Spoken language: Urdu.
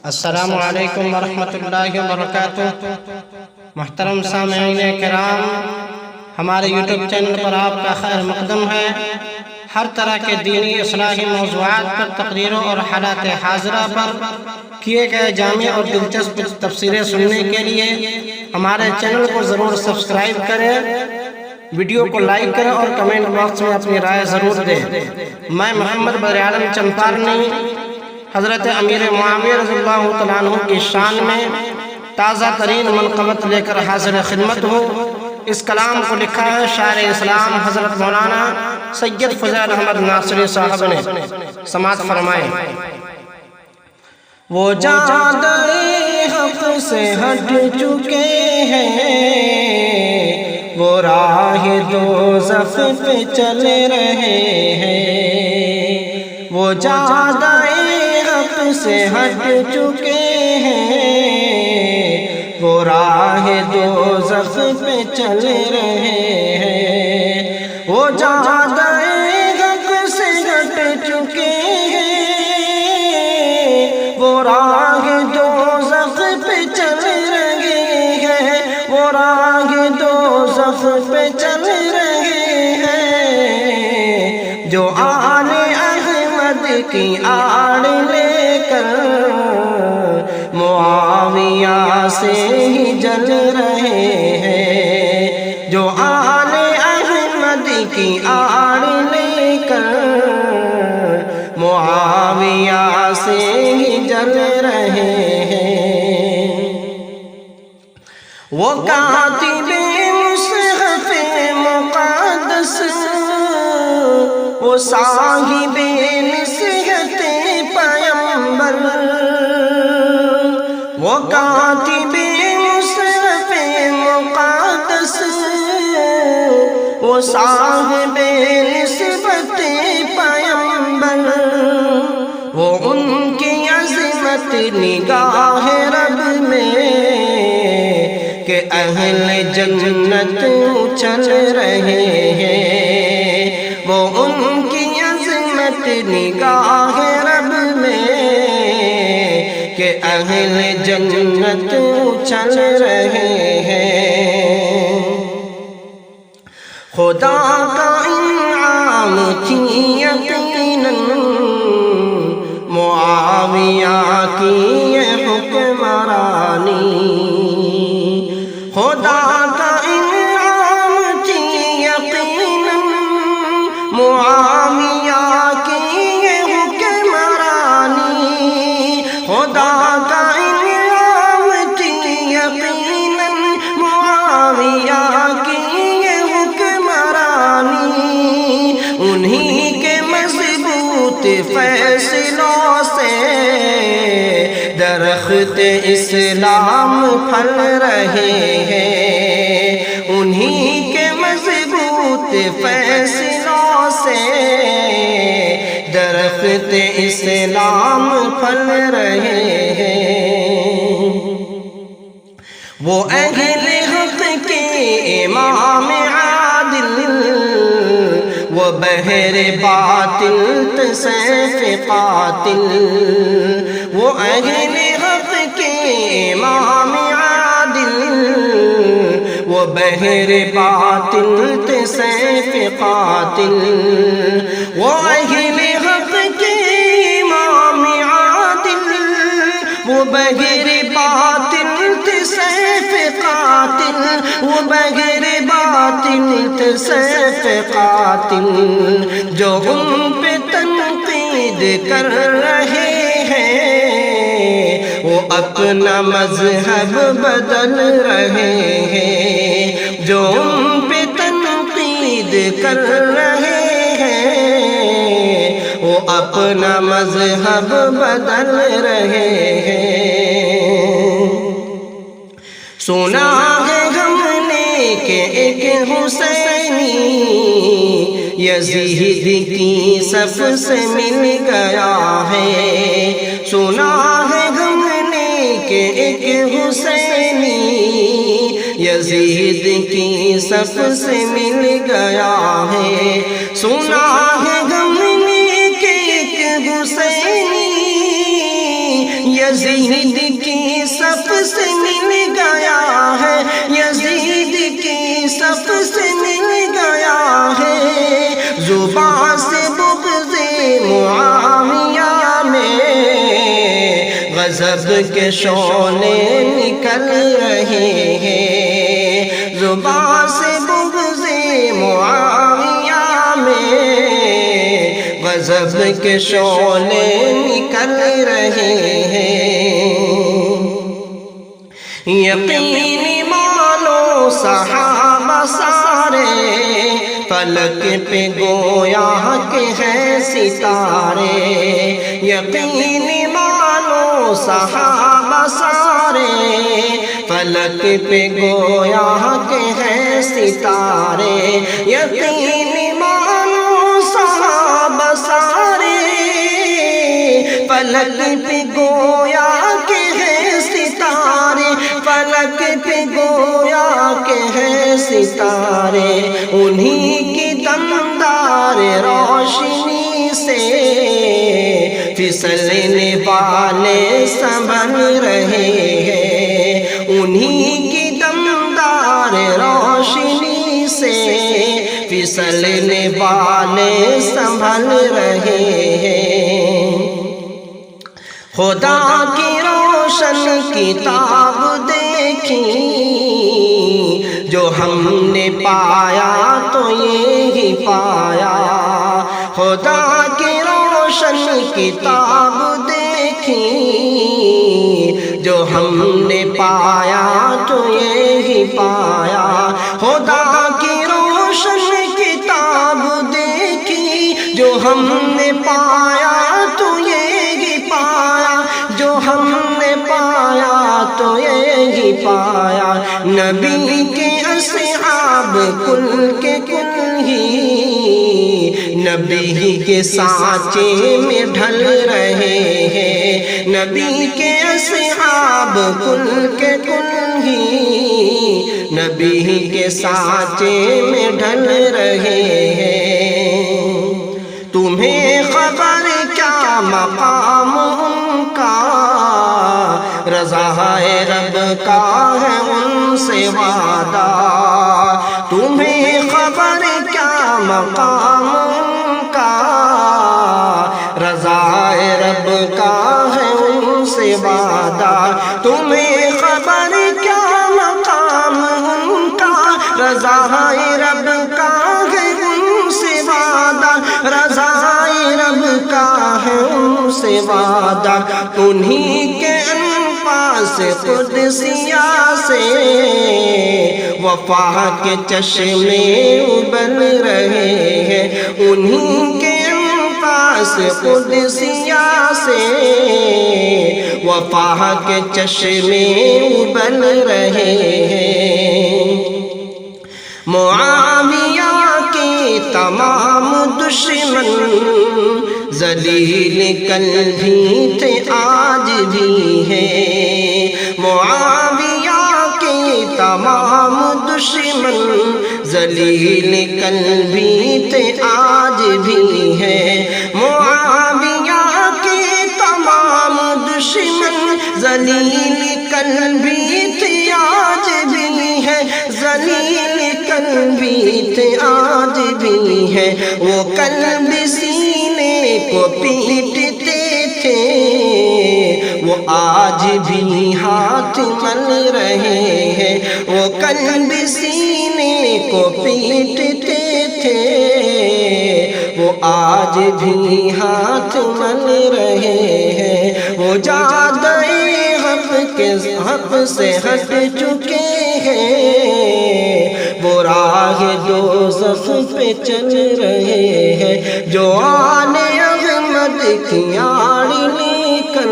السلام علیکم ورحمۃ اللہ وبرکاتہ۔ محترم سامعین کرام، ہمارے یوٹیوب چینل پر آپ کا خیر مقدم ہے۔ ہر طرح کے دینی اصلاحی موضوعات پر تقریروں اور حالات حاضرہ پر کیے گئے جامع اور دلچسپ تفسیریں سننے کے لیے ہمارے چینل کو ضرور سبسکرائب کریں، ویڈیو کو لائک کریں اور کمنٹ باکس میں اپنی رائے ضرور دیں۔ میں محمد بدر عالم چمپارنی حضرت امیر معاویہ رضی اللہ تعالیٰ عنہ کی شان میں تازہ ترین منقبت لے کر حاضر خدمت ہوں۔ اس کلام کو لکھا ہے شاعر اسلام حضرت مولانا سید فضیل احمد ناصری صاحب نے۔ سماعت فرمائیں۔ وہ جادہ حق سے ہٹ چکے ہیں، وہ راہ دوزخ پہ چل رہے ہیں۔ وہ جادہ حق سے ہٹ چکے ہیں، وہ راہ دوزخ پہ چل رہے ہیں۔ وہ جادہ حق سے ہٹ چکے ہیں، وہ راہ دوزخ پہ چل رہے ہیں، وہ راہ دوزخ پہ چل رہے ہیں۔ جو آل احمد کی آڑ لے کر معاویہ سے ہی جل رہے ہیں، جو آل احمد کی آڑ لے کر معاویہ سے ہی جل رہے ہیں۔ وہ کاتب مصحف مقدس، وہ صاحب نصیحت پیغمبر، وہ کاتب مصحف مقدس، وہ صاحب نصیحت پیغمبر، وہ ان کی عظمت نگاہ رب میں کہ اہل جنت چل رہے ہیں۔ وہ ان کی عظمت نگاہ رب میں کہ اہل جنت چل رہے ہیں۔ خدا کا انعام تھی یقیناً معاویہ کی یہ حکمرانی، خدا کا انعام تھی یقیناً معاویہ کی یہ حکمرانی، خدا کا انعام تھی یقیناً معاویہ کی یہ حکمرانی۔ انہی کے مضبوط فیصلوں سے درخت اسلام پھل رہے ہیں، انہی کے مضبوط فیصلوں سے درخت اسلام پھل رہے ہیں۔ وہ اہل حق کے امام عادل، وہ بحر باطل سیف قاتل، وہ اہل حق کے امام عادل، وہ بحر باطل سیف قاتل، وہ اہل حق کے امام عادل، وہ بحر باطل سیف قاتل، وہ بحر باطل سیف قاتل، جو ان پہ تنقید کر رہے ہیں وہ اپنا مذہب بدل رہے ہیں، جو ان پہ تنقید کر رہے ہیں وہ اپنا مذہب بدل رہے ہیں۔ سنا ہے ہم نے کہ ایک حسینی یزید کی صف سے مل گیا ہے، سنا ہے ہم نے کہ ایک حسینی یزید کی صف سے مل گیا ہے، سنا ہے ہم نے کہ ایک حسینی یزید معاویہ میں غضب کے شعلے نکل رہے ہیں، زبان سے بغض معاویہ میں غضب کے شعلے نکل رہے ہیں۔ یقینی مانو صحابہ سارے فلک پہ گویا کہ ہیں ستارے، یقینی مانو صحابہ سارے فلک پہ گویا کہ ہیں ستارے، یقینی مانو صحابہ سارے فلک پہ گویا کہ ہیں ستارے، فلک پہ گویا کہ ہیں ستارے، انہی کی دمدار روشنی سے پھسلنے والے سنبھل رہے ہیں، انہی کی دمدار روشنی سے پھسلنے والے سنبھل رہے ہیں۔ خدا کی روشن کتاب دیکھی جو ہم نے پایا تو یہی پایا، خدا کی روشن کتاب دیکھی جو ہم نے پایا تو یہی پایا، خدا کی روشن کتاب دیکھی جو ہم نے پایا تو یہی پایا، جو ہم نے پایا تو یہی پایا، نبی کے اصحاب کل کے کل ہی نبی کے سانچے میں ڈھل رہے ہیں، نبی کے اصحاب کل کے کل ہی نبی کے سانچے میں ڈھل رہے ہیں۔ تمہیں خبر کیا مقام ان کا، رضا رب کا ہے ان سے وعدہ، تمہیں خبر کیا مقام ان کا، رضا رب کا ہے ان سے وعدہ، تمہیں خبر کیا مقام ان کا، رضا رب کا ہے ان سے وعدہ، رضا رب کا ہے ان سے وعدہ، انہی کے انفاس قدسیہ سے وفا کے چشمے ابل رہے ہیں، انہی کے انفاس قدسیہ سے وفا کے چشمے ابل رہے ہیں۔ معاویہ کے تمام دشمن ذلیل کل بھی تھے آج بھی ہیں، معاویہ کے تمام دشمن ذلیل کل بھی تھے آج بھی ہیں، معاویہ کے تمام دشمن ذلیل کل بھی تھے آج بھی ہیں، ذلیل کل بھی تھے آج بھی ہیں، وہ قلب سینے کو پیٹتے تھے وہ آج بھی ہاتھ مل رہے ہیں، وہ قلب سینے کو پیٹتے تھے وہ آج بھی ہاتھ مل رہے ہیں، وہ جادے حق سے ہٹ چکے ہیں، وہ راہ دوزخ پہ چل رہے ہیں، جو آل احمد کی آڑ لے کر